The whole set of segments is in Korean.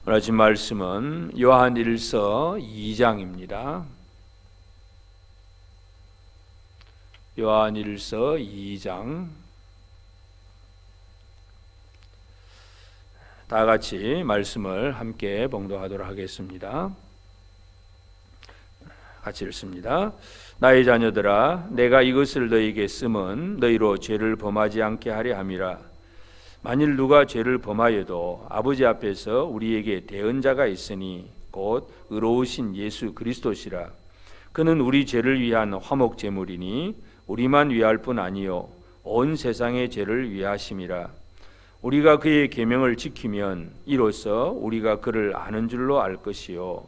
오늘 아침 말씀은 요한일서 2장입니다. 요한일서 2장 다 같이 말씀을 함께 봉독하도록 하겠습니다. 같이 읽습니다. 나의 자녀들아, 내가 이것을 너희에게 쓰면 너희로 죄를 범하지 않게 하려 함이라. 만일 누가 죄를 범하여도 아버지 앞에서 우리에게 대언자가 있으니 곧 의로우신 예수 그리스도시라. 그는 우리 죄를 위한 화목 제물이니 우리만 위할 뿐 아니요 온 세상의 죄를 위하심이라. 우리가 그의 계명을 지키면 이로써 우리가 그를 아는 줄로 알 것이요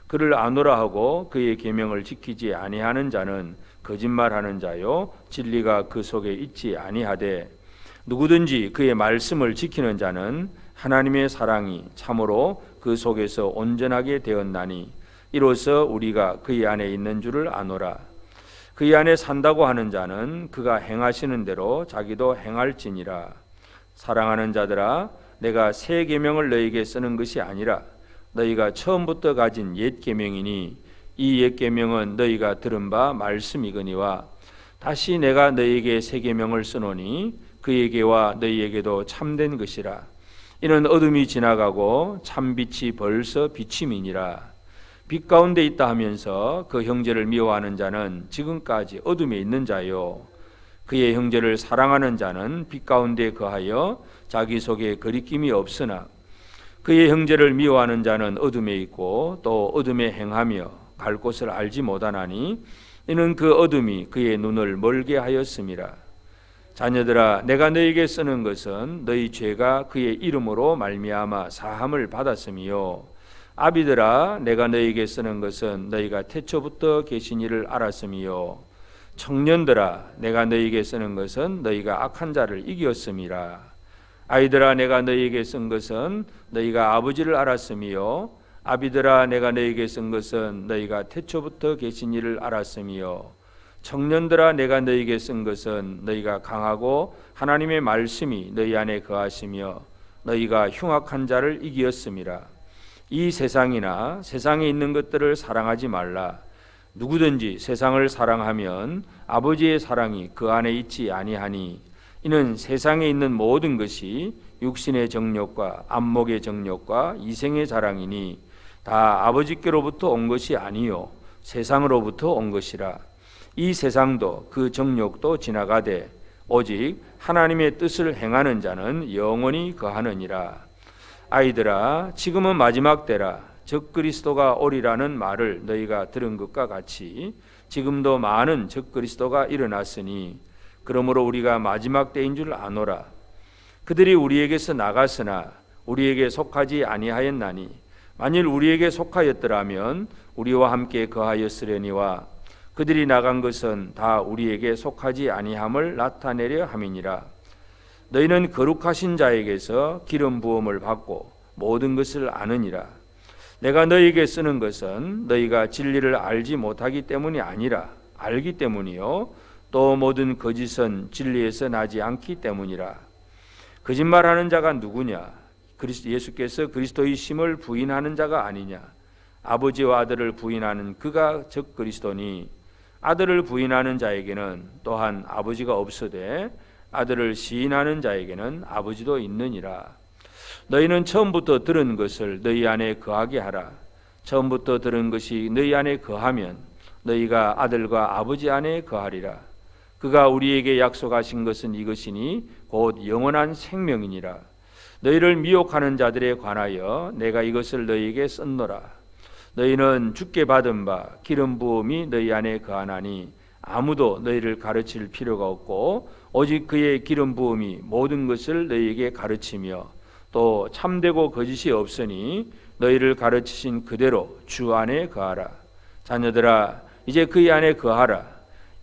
그를 아노라 하고 그의 계명을 지키지 아니하는 자는 거짓말하는 자요 진리가 그 속에 있지 아니하되 누구든지 그의 말씀을 지키는 자는 하나님의 사랑이 참으로 그 속에서 온전하게 되었나니 이로써 우리가 그의 안에 있는 줄을 아노라. 그의 안에 산다고 하는 자는 그가 행하시는 대로 자기도 행할지니라. 사랑하는 자들아, 내가 새 계명을 너희에게 쓰는 것이 아니라 너희가 처음부터 가진 옛 계명이니 이 옛 계명은 너희가 들은 바 말씀이거니와 다시 내가 너희에게 새 계명을 쓰노니 그에게와 너희에게도 참된 것이라. 이는 어둠이 지나가고 참빛이 벌써 비침이니라. 빛 가운데 있다 하면서 그 형제를 미워하는 자는 지금까지 어둠에 있는 자요 그의 형제를 사랑하는 자는 빛 가운데 거하여 자기 속에 거리낌이 없으나 그의 형제를 미워하는 자는 어둠에 있고 또 어둠에 행하며 갈 곳을 알지 못하나니 이는 그 어둠이 그의 눈을 멀게 하였음이라. 자녀들아, 내가 너희에게 쓰는 것은 너희 죄가 그의 이름으로 말미암아 사함을 받았음이요 아비들아, 내가 너희에게 쓰는 것은 너희가 태초부터 계신 이를 알았음이요 청년들아, 내가 너희에게 쓰는 것은 너희가 악한 자를 이겼음이라. 아이들아, 내가 너희에게 쓴 것은 너희가 아버지를 알았음이요 아비들아, 내가 너희에게 쓴 것은 너희가 태초부터 계신 이를 알았음이요 청년들아, 내가 너희에게 쓴 것은 너희가 강하고 하나님의 말씀이 너희 안에 거하시며 너희가 흉악한 자를 이기었음이라. 이 세상이나 세상에 있는 것들을 사랑하지 말라. 누구든지 세상을 사랑하면 아버지의 사랑이 그 안에 있지 아니하니 이는 세상에 있는 모든 것이 육신의 정욕과 안목의 정욕과 이생의 자랑이니 다 아버지께로부터 온 것이 아니요 세상으로부터 온 것이라. 이 세상도 그 정욕도 지나가되 오직 하나님의 뜻을 행하는 자는 영원히 거하느니라. 아이들아, 지금은 마지막 때라. 적 그리스도가 오리라는 말을 너희가 들은 것과 같이 지금도 많은 적 그리스도가 일어났으니 그러므로 우리가 마지막 때인 줄 아노라. 그들이 우리에게서 나갔으나 우리에게 속하지 아니하였나니 만일 우리에게 속하였더라면 우리와 함께 거하였으려니와 그들이 나간 것은 다 우리에게 속하지 아니함을 나타내려 함이니라. 너희는 거룩하신 자에게서 기름 부음을 받고 모든 것을 아느니라. 내가 너희에게 쓰는 것은 너희가 진리를 알지 못하기 때문이 아니라 알기 때문이요 또 모든 거짓은 진리에서 나지 않기 때문이라. 거짓말하는 자가 누구냐? 예수께서 그리스도의 심을 부인하는 자가 아니냐? 아버지와 아들을 부인하는 그가 적 그리스도니 아들을 부인하는 자에게는 또한 아버지가 없으되 아들을 시인하는 자에게는 아버지도 있느니라. 너희는 처음부터 들은 것을 너희 안에 거하게 하라. 처음부터 들은 것이 너희 안에 거하면 너희가 아들과 아버지 안에 거하리라. 그가 우리에게 약속하신 것은 이것이니 곧 영원한 생명이니라. 너희를 미혹하는 자들에 관하여 내가 이것을 너희에게 썼노라. 너희는 주께 받은 바 기름 부음이 너희 안에 거하나니 아무도 너희를 가르칠 필요가 없고 오직 그의 기름 부음이 모든 것을 너희에게 가르치며 또 참되고 거짓이 없으니 너희를 가르치신 그대로 주 안에 거하라. 자녀들아, 이제 그의 안에 거하라.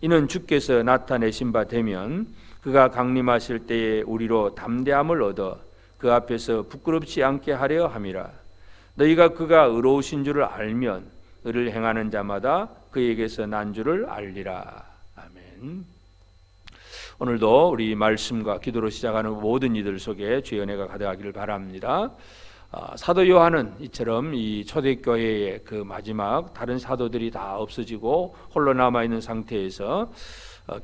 이는 주께서 나타내신 바 되면 그가 강림하실 때에 우리로 담대함을 얻어 그 앞에서 부끄럽지 않게 하려 함이라. 너희가 그가 의로우신 줄을 알면 의를 행하는 자마다 그에게서 난 줄을 알리라. 아멘. 오늘도 우리 말씀과 기도로 시작하는 모든 이들 속에 주의 은혜가 가득하기를 바랍니다. 사도 요한은 이처럼 이 초대교회의 그 마지막 다른 사도들이 다 없어지고 홀로 남아 있는 상태에서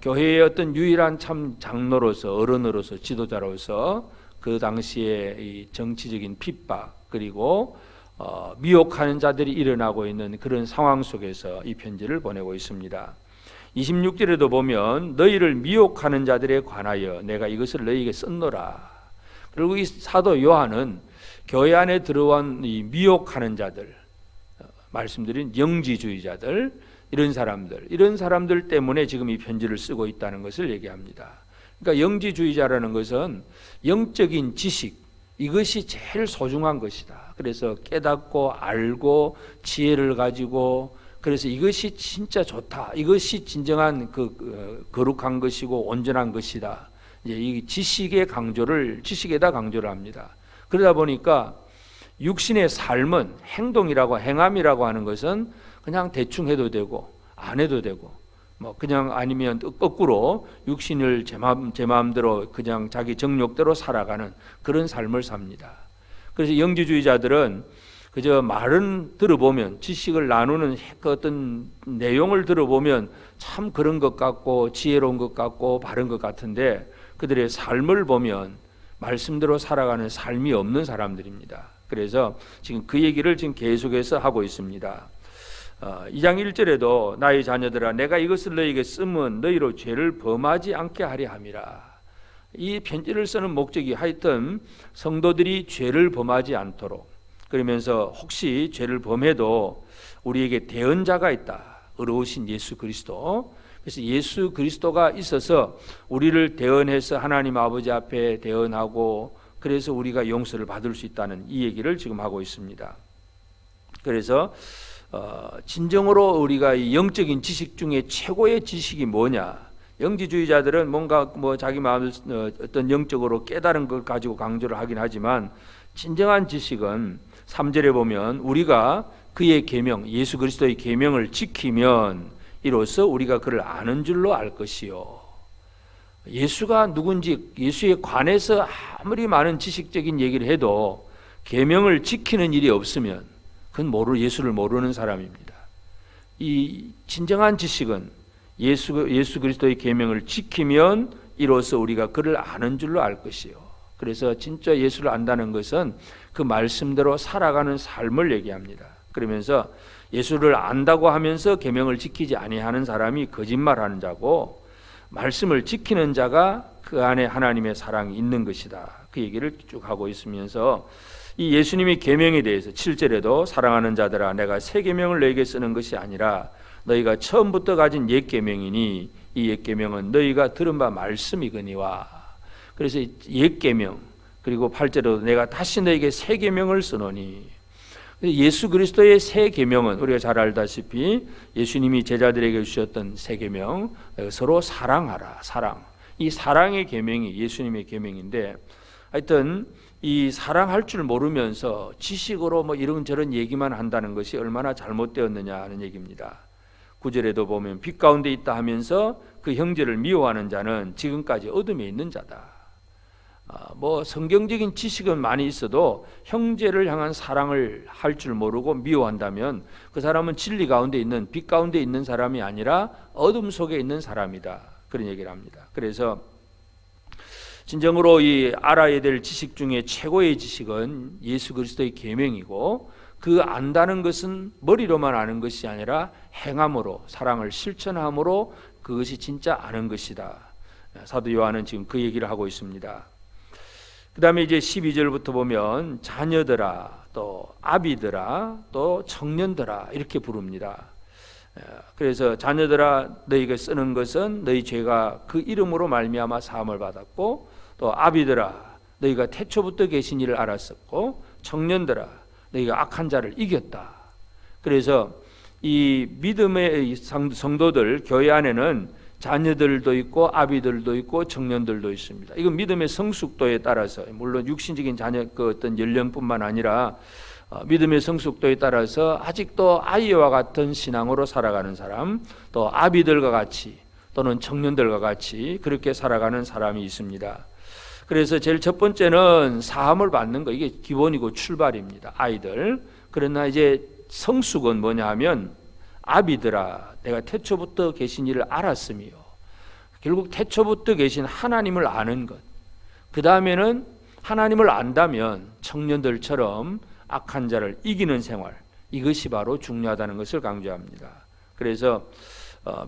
교회의 어떤 유일한 참 장로로서, 어른으로서, 지도자로서 그 당시에 이 정치적인 핍박 그리고 미혹하는 자들이 일어나고 있는 그런 상황 속에서 이 편지를 보내고 있습니다. 26절에도 보면 너희를 미혹하는 자들에 관하여 내가 이것을 너희에게 썼노라. 그리고 이 사도 요한은 교회 안에 들어온 이 미혹하는 자들, 말씀드린 영지주의자들, 이런 사람들 때문에 지금 이 편지를 쓰고 있다는 것을 얘기합니다. 그러니까 영지주의자라는 것은 영적인 지식, 이것이 제일 소중한 것이다. 그래서 깨닫고 알고 지혜를 가지고, 그래서 이것이 진짜 좋다. 이것이 진정한 거룩한 것이고 온전한 것이다. 이제 이 지식에다 강조를 합니다. 그러다 보니까 육신의 삶은 행동이라고 행함이라고 하는 것은 그냥 대충 해도 되고 안 해도 되고 뭐 그냥 아니면 거꾸로 육신을 제 마음대로 그냥 자기 정욕대로 살아가는 그런 삶을 삽니다. 그래서 영지주의자들은 그저 말은 들어보면 지식을 나누는 그 어떤 내용을 들어보면 참 그런 것 같고 지혜로운 것 같고 바른 것 같은데 그들의 삶을 보면 말씀대로 살아가는 삶이 없는 사람들입니다. 그래서 지금 그 얘기를 지금 계속해서 하고 있습니다. 2장 1절에도 나의 자녀들아 내가 이것을 너희에게 쓰면 너희로 죄를 범하지 않게 하려 함이라. 이 편지를 쓰는 목적이 하여튼 성도들이 죄를 범하지 않도록, 그러면서 혹시 죄를 범해도 우리에게 대언자가 있다. 의로우신 예수 그리스도. 그래서 예수 그리스도가 있어서 우리를 대언해서 하나님 아버지 앞에 대언하고 그래서 우리가 용서를 받을 수 있다는 이 얘기를 지금 하고 있습니다. 그래서 진정으로 우리가 이 영적인 지식 중에 최고의 지식이 뭐냐? 영지주의자들은 뭔가 자기 마음을 어떤 영적으로 깨달은 걸 가지고 강조를 하긴 하지만 진정한 지식은 3절에 보면 우리가 그의 계명, 예수 그리스도의 계명을 지키면 이로써 우리가 그를 아는 줄로 알 것이요. 예수가 누군지 예수에 관해서 아무리 많은 지식적인 얘기를 해도 계명을 지키는 일이 없으면 그건 예수를 모르는 사람입니다. 이 진정한 지식은 예수 그리스도의 계명을 지키면 이로써 우리가 그를 아는 줄로 알 것이요. 그래서 진짜 예수를 안다는 것은 그 말씀대로 살아가는 삶을 얘기합니다. 그러면서 예수를 안다고 하면서 계명을 지키지 아니하는 사람이 거짓말하는 자고 말씀을 지키는 자가 그 안에 하나님의 사랑이 있는 것이다. 그 얘기를 쭉 하고 있으면서 이 예수님의 계명에 대해서 7절에도 사랑하는 자들아 내가 새 계명을 너희에게 쓰는 것이 아니라 너희가 처음부터 가진 옛 계명이니 이 옛 계명은 너희가 들은 바 말씀이거니와. 그래서 옛 계명 그리고 8절에도 내가 다시 너희에게 새 계명을 쓰노니. 예수 그리스도의 새 계명은 우리가 잘 알다시피 예수님이 제자들에게 주셨던 새 계명, 서로 사랑하라. 사랑. 이 사랑의 계명이 예수님의 계명인데 하여튼 이 사랑할 줄 모르면서 지식으로 이런저런 얘기만 한다는 것이 얼마나 잘못되었느냐 하는 얘기입니다. 9절에도 보면 빛 가운데 있다 하면서 그 형제를 미워하는 자는 지금까지 어둠에 있는 자다. 성경적인 지식은 많이 있어도 형제를 향한 사랑을 할 줄 모르고 미워한다면 그 사람은 진리 가운데 있는 빛 가운데 있는 사람이 아니라 어둠 속에 있는 사람이다. 그런 얘기를 합니다. 그래서 진정으로 이 알아야 될 지식 중에 최고의 지식은 예수 그리스도의 계명이고 그 안다는 것은 머리로만 아는 것이 아니라 행함으로 사랑을 실천함으로 그것이 진짜 아는 것이다. 사도 요한은 지금 그 얘기를 하고 있습니다. 그 다음에 이제 12절부터 보면 자녀들아 또 아비들아 또 청년들아 이렇게 부릅니다. 그래서 자녀들아 너희가 쓰는 것은 너희 죄가 그 이름으로 말미암아 사함을 받았고 또 아비들아 너희가 태초부터 계신 일을 알았었고 청년들아 너희가 악한 자를 이겼다. 그래서 이 믿음의 성도들 교회 안에는 자녀들도 있고 아비들도 있고 청년들도 있습니다. 이건 믿음의 성숙도에 따라서 물론 육신적인 자녀 그 어떤 연령뿐만 아니라 믿음의 성숙도에 따라서 아직도 아이와 같은 신앙으로 살아가는 사람, 또 아비들과 같이 또는 청년들과 같이 그렇게 살아가는 사람이 있습니다. 그래서 제일 첫 번째는 사함을 받는 거, 이게 기본이고 출발입니다. 아이들. 그러나 이제 성숙은 뭐냐 하면 아비들아 내가 태초부터 계신 이를 알았으며, 결국 태초부터 계신 하나님을 아는 것. 그 다음에는 하나님을 안다면 청년들처럼 악한 자를 이기는 생활, 이것이 바로 중요하다는 것을 강조합니다. 그래서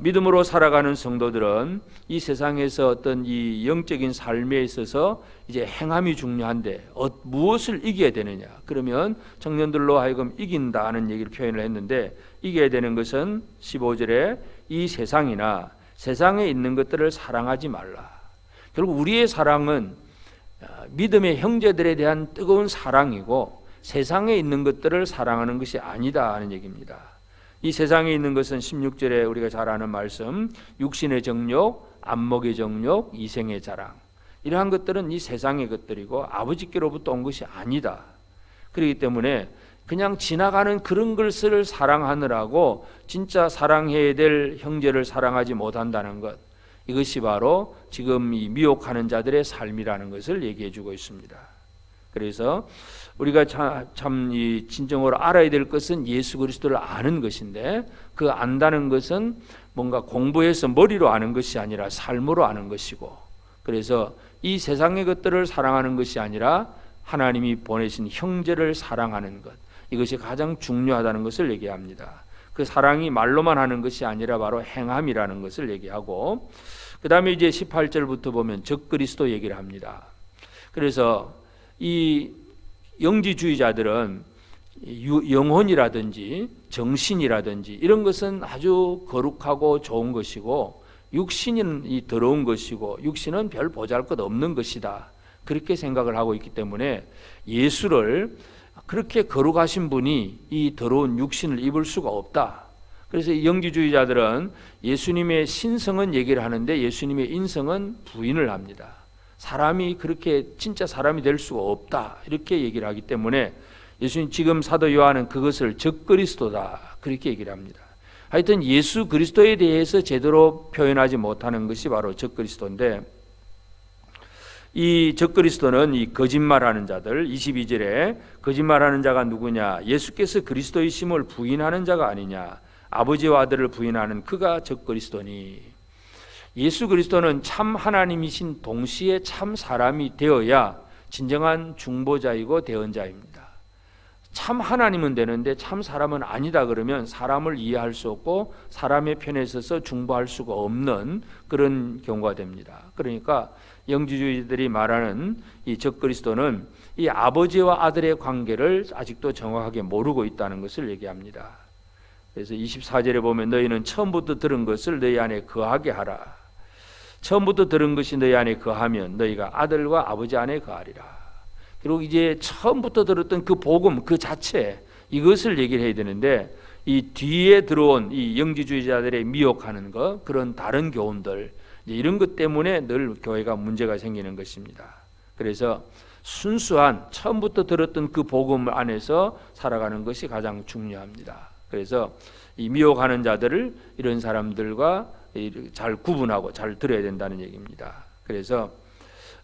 믿음으로 살아가는 성도들은 이 세상에서 어떤 이 영적인 삶에 있어서 이제 행함이 중요한데 무엇을 이겨야 되느냐? 그러면 청년들로 하여금 이긴다는 얘기를 표현을 했는데, 이겨야 되는 것은 15절에 이 세상이나 세상에 있는 것들을 사랑하지 말라. 결국 우리의 사랑은 믿음의 형제들에 대한 뜨거운 사랑이고 세상에 있는 것들을 사랑하는 것이 아니다 하는 얘기입니다. 이 세상에 있는 것은 16절에 우리가 잘 아는 말씀, 육신의 정욕, 안목의 정욕, 이생의 자랑, 이러한 것들은 이 세상의 것들이고 아버지께로부터 온 것이 아니다. 그렇기 때문에 그냥 지나가는 그런 것을 사랑하느라고 진짜 사랑해야 될 형제를 사랑하지 못한다는 것, 이것이 바로 지금 이 미혹하는 자들의 삶이라는 것을 얘기해 주고 있습니다. 그래서 우리가 참 이 진정으로 알아야 될 것은 예수 그리스도를 아는 것인데, 그 안다는 것은 뭔가 공부해서 머리로 아는 것이 아니라 삶으로 아는 것이고, 그래서 이 세상의 것들을 사랑하는 것이 아니라 하나님이 보내신 형제를 사랑하는 것, 이것이 가장 중요하다는 것을 얘기합니다. 그 사랑이 말로만 하는 것이 아니라 바로 행함이라는 것을 얘기하고, 그 다음에 이제 18절부터 보면 적그리스도 얘기를 합니다. 그래서 이 영지주의자들은 영혼이라든지 정신이라든지 이런 것은 아주 거룩하고 좋은 것이고, 육신은 이 더러운 것이고 육신은 별 보잘것 없는 것이다, 그렇게 생각을 하고 있기 때문에 예수를, 그렇게 거룩하신 분이 이 더러운 육신을 입을 수가 없다. 그래서 이 영지주의자들은 예수님의 신성은 얘기를 하는데 예수님의 인성은 부인을 합니다. 사람이 그렇게 진짜 사람이 될 수가 없다, 이렇게 얘기를 하기 때문에 예수님, 지금 사도 요한은 그것을 적그리스도다, 그렇게 얘기를 합니다. 하여튼 예수 그리스도에 대해서 제대로 표현하지 못하는 것이 바로 적그리스도인데, 이 적그리스도는 이 거짓말하는 자들, 22절에 거짓말하는 자가 누구냐? 예수께서 그리스도이심을 부인하는 자가 아니냐? 아버지와 아들을 부인하는 그가 적그리스도니. 예수 그리스도는 참 하나님이신 동시에 참 사람이 되어야 진정한 중보자이고 대언자입니다. 참 하나님은 되는데 참 사람은 아니다 그러면 사람을 이해할 수 없고 사람의 편에 서서 중보할 수가 없는 그런 경우가 됩니다. 그러니까 영지주의들이 말하는 이 적그리스도는 이 아버지와 아들의 관계를 아직도 정확하게 모르고 있다는 것을 얘기합니다. 그래서 24절에 보면 너희는 처음부터 들은 것을 너희 안에 거하게 하라. 처음부터 들은 것이 너희 안에 거하면 너희가 아들과 아버지 안에 거하리라. 그리고 이제 처음부터 들었던 그 복음 그 자체, 이것을 얘기를 해야 되는데, 이 뒤에 들어온 이 영지주의자들의 미혹하는 것, 그런 다른 교훈들, 이런 것 때문에 늘 교회가 문제가 생기는 것입니다. 그래서 순수한 처음부터 들었던 그 복음 안에서 살아가는 것이 가장 중요합니다. 그래서 이 미혹하는 자들을 이런 사람들과 잘 구분하고 잘 들어야 된다는 얘기입니다. 그래서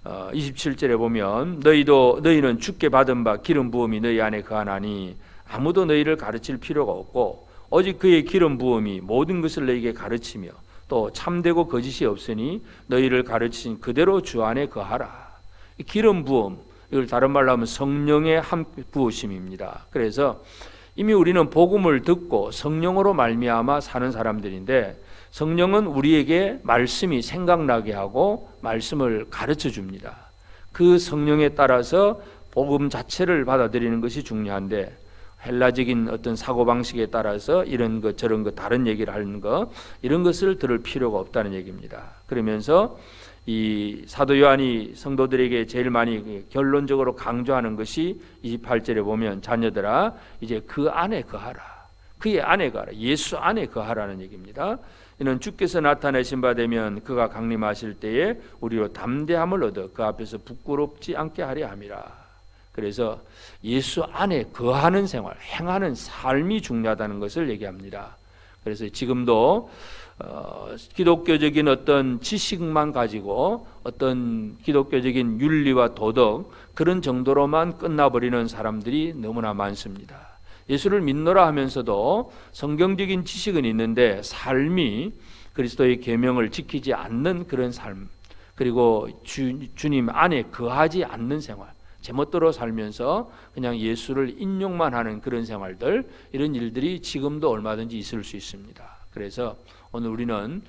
27절에 보면 너희는 주께 받은 바 기름 부음이 너희 안에 거하나니 아무도 너희를 가르칠 필요가 없고 오직 그의 기름 부음이 모든 것을 너희에게 가르치며 또 참되고 거짓이 없으니 너희를 가르친 그대로 주 안에 거하라. 기름 부음, 이걸 다른 말로 하면 성령의 한 부으심입니다. 그래서 이미 우리는 복음을 듣고 성령으로 말미암아 사는 사람들인데, 성령은 우리에게 말씀이 생각나게 하고 말씀을 가르쳐 줍니다. 그 성령에 따라서 복음 자체를 받아들이는 것이 중요한데, 헬라적인 어떤 사고방식에 따라서 이런 것 저런 것 다른 얘기를 하는 것, 이런 것을 들을 필요가 없다는 얘기입니다. 그러면서 이 사도 요한이 성도들에게 제일 많이 결론적으로 강조하는 것이 28절에 보면 자녀들아 이제 그 안에 거하라. 그의 안에 거하라. 예수 안에 거하라는 얘기입니다. 이는 주께서 나타내신 바 되면 그가 강림하실 때에 우리로 담대함을 얻어 그 앞에서 부끄럽지 않게 하려 함이라. 그래서 예수 안에 거하는 생활, 행하는 삶이 중요하다는 것을 얘기합니다. 그래서 지금도 기독교적인 어떤 지식만 가지고 어떤 기독교적인 윤리와 도덕 그런 정도로만 끝나버리는 사람들이 너무나 많습니다. 예수를 믿노라 하면서도 성경적인 지식은 있는데 삶이 그리스도의 계명을 지키지 않는 그런 삶, 그리고 주님 안에 거하지 않는 생활, 제멋대로 살면서 그냥 예수를 인용만 하는 그런 생활들, 이런 일들이 지금도 얼마든지 있을 수 있습니다. 그래서 오늘 우리는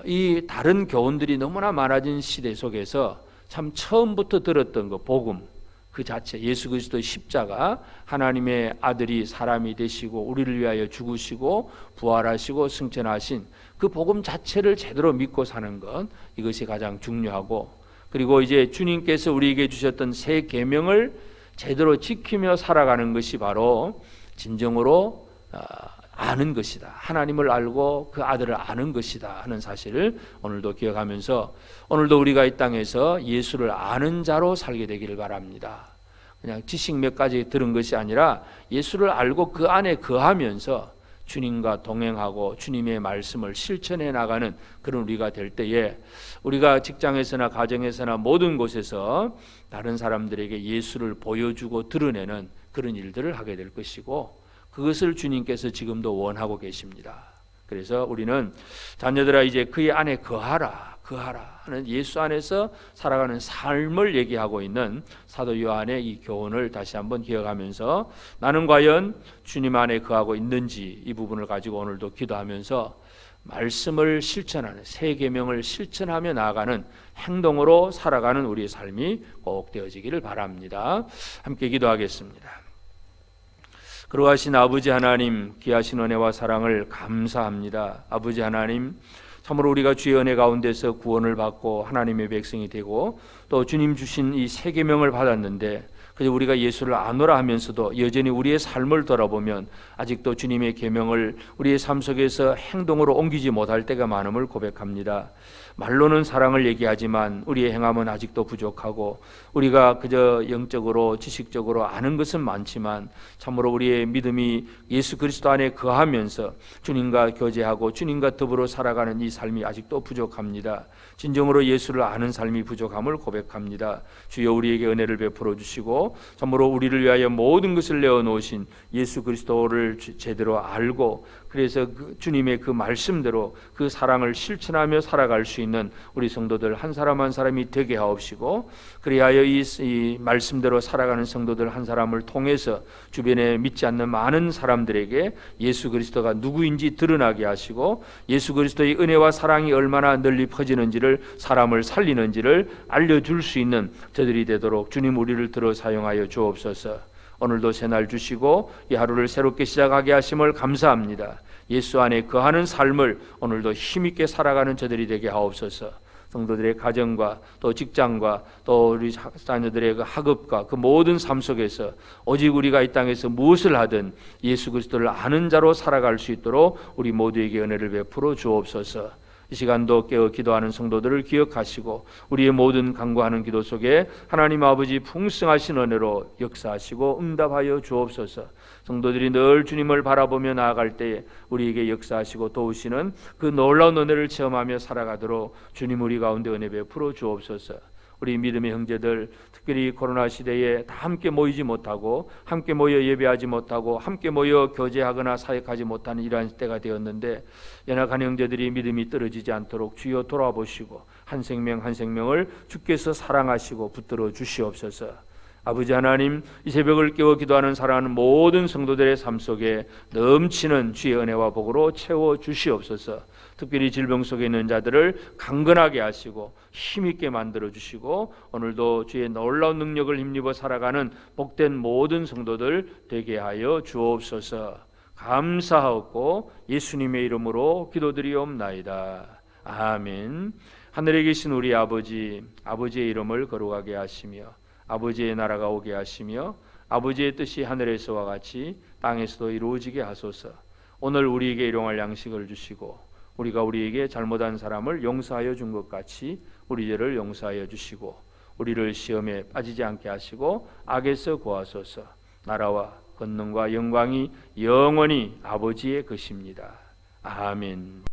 이 다른 교훈들이 너무나 많아진 시대 속에서 참 처음부터 들었던 그 복음 그 자체, 예수 그리스도의 십자가, 하나님의 아들이 사람이 되시고 우리를 위하여 죽으시고 부활하시고 승천하신 그 복음 자체를 제대로 믿고 사는 것, 이것이 가장 중요하고, 그리고 이제 주님께서 우리에게 주셨던 새 계명을 제대로 지키며 살아가는 것이 바로 진정으로 아는 것이다. 하나님을 알고 그 아들을 아는 것이다 하는 사실을 오늘도 기억하면서, 오늘도 우리가 이 땅에서 예수를 아는 자로 살게 되기를 바랍니다. 그냥 지식 몇 가지 들은 것이 아니라 예수를 알고 그 안에 거하면서 주님과 동행하고 주님의 말씀을 실천해 나가는 그런 우리가 될 때에, 우리가 직장에서나 가정에서나 모든 곳에서 다른 사람들에게 예수를 보여주고 드러내는 그런 일들을 하게 될 것이고, 그것을 주님께서 지금도 원하고 계십니다. 그래서 우리는 자녀들아 이제 그의 안에 거하라 하는 예수 안에서 살아가는 삶을 얘기하고 있는 사도 요한의 이 교훈을 다시 한번 기억하면서, 나는 과연 주님 안에 거하고 있는지 이 부분을 가지고 오늘도 기도하면서 말씀을 실천하는, 새 계명을 실천하며 나아가는 행동으로 살아가는 우리의 삶이 꼭 되어지기를 바랍니다. 함께 기도하겠습니다. 그러하신 아버지 하나님, 귀하신 은혜와 사랑을 감사합니다. 아버지 하나님, 참으로 우리가 주의 은혜 가운데서 구원을 받고 하나님의 백성이 되고 또 주님 주신 이 새 계명을 받았는데, 그래서 우리가 예수를 아노라 하면서도 여전히 우리의 삶을 돌아보면 아직도 주님의 계명을 우리의 삶 속에서 행동으로 옮기지 못할 때가 많음을 고백합니다. 말로는 사랑을 얘기하지만 우리의 행함은 아직도 부족하고, 우리가 그저 영적으로 지식적으로 아는 것은 많지만 참으로 우리의 믿음이 예수 그리스도 안에 거하면서 주님과 교제하고 주님과 더불어 살아가는 이 삶이 아직도 부족합니다. 진정으로 예수를 아는 삶이 부족함을 고백합니다. 주여 우리에게 은혜를 베풀어 주시고 참으로 우리를 위하여 모든 것을 내어놓으신 예수 그리스도를 제대로 알고, 그래서 주님의 그 말씀대로 그 사랑을 실천하며 살아갈 수 있는 우리 성도들 한 사람 한 사람이 되게 하옵시고, 그리하여 이 말씀대로 살아가는 성도들 한 사람을 통해서 주변에 믿지 않는 많은 사람들에게 예수 그리스도가 누구인지 드러나게 하시고, 예수 그리스도의 은혜와 사랑이 얼마나 널리 퍼지는지를, 사람을 살리는지를 알려줄 수 있는 저들이 되도록 주님 우리를 들어 사용하여 주옵소서. 오늘도 새날 주시고 이 하루를 새롭게 시작하게 하심을 감사합니다. 예수 안에 거하는 삶을 오늘도 힘있게 살아가는 저들이 되게 하옵소서. 성도들의 가정과 또 직장과 또 우리 자녀들의 그 학업과 그 모든 삶 속에서 오직 우리가 이 땅에서 무엇을 하든 예수 그리스도를 아는 자로 살아갈 수 있도록 우리 모두에게 은혜를 베풀어 주옵소서. 이 시간도 깨어 기도하는 성도들을 기억하시고 우리의 모든 간구하는 기도 속에 하나님 아버지 풍성하신 은혜로 역사하시고 응답하여 주옵소서. 성도들이 늘 주님을 바라보며 나아갈 때에 우리에게 역사하시고 도우시는 그 놀라운 은혜를 체험하며 살아가도록 주님 우리 가운데 은혜 베풀어 주옵소서. 우리 믿음의 형제들, 특별히 코로나 시대에 다 함께 모이지 못하고 함께 모여 예배하지 못하고 함께 모여 교제하거나 사역하지 못하는 이러한 때가 되었는데, 연약한 형제들이 믿음이 떨어지지 않도록 주여 돌아보시고 한 생명 한 생명을 주께서 사랑하시고 붙들어 주시옵소서. 아버지 하나님, 이 새벽을 깨워 기도하는 사랑하는 모든 성도들의 삶 속에 넘치는 주의 은혜와 복으로 채워 주시옵소서. 특별히 질병 속에 있는 자들을 강건하게 하시고 힘있게 만들어 주시고, 오늘도 주의 놀라운 능력을 힘입어 살아가는 복된 모든 성도들 되게 하여 주옵소서. 감사하고 예수님의 이름으로 기도드리옵나이다. 아멘. 하늘에 계신 우리 아버지, 아버지의 이름을 거룩하게 하시며 아버지의 나라가 오게 하시며 아버지의 뜻이 하늘에서와 같이 땅에서도 이루어지게 하소서. 오늘 우리에게 일용할 양식을 주시고 우리가 우리에게 잘못한 사람을 용서하여 준 것 같이 우리 죄를 용서하여 주시고, 우리를 시험에 빠지지 않게 하시고 악에서 구하소서. 나라와 권능과 영광이 영원히 아버지의 것입니다. 아멘.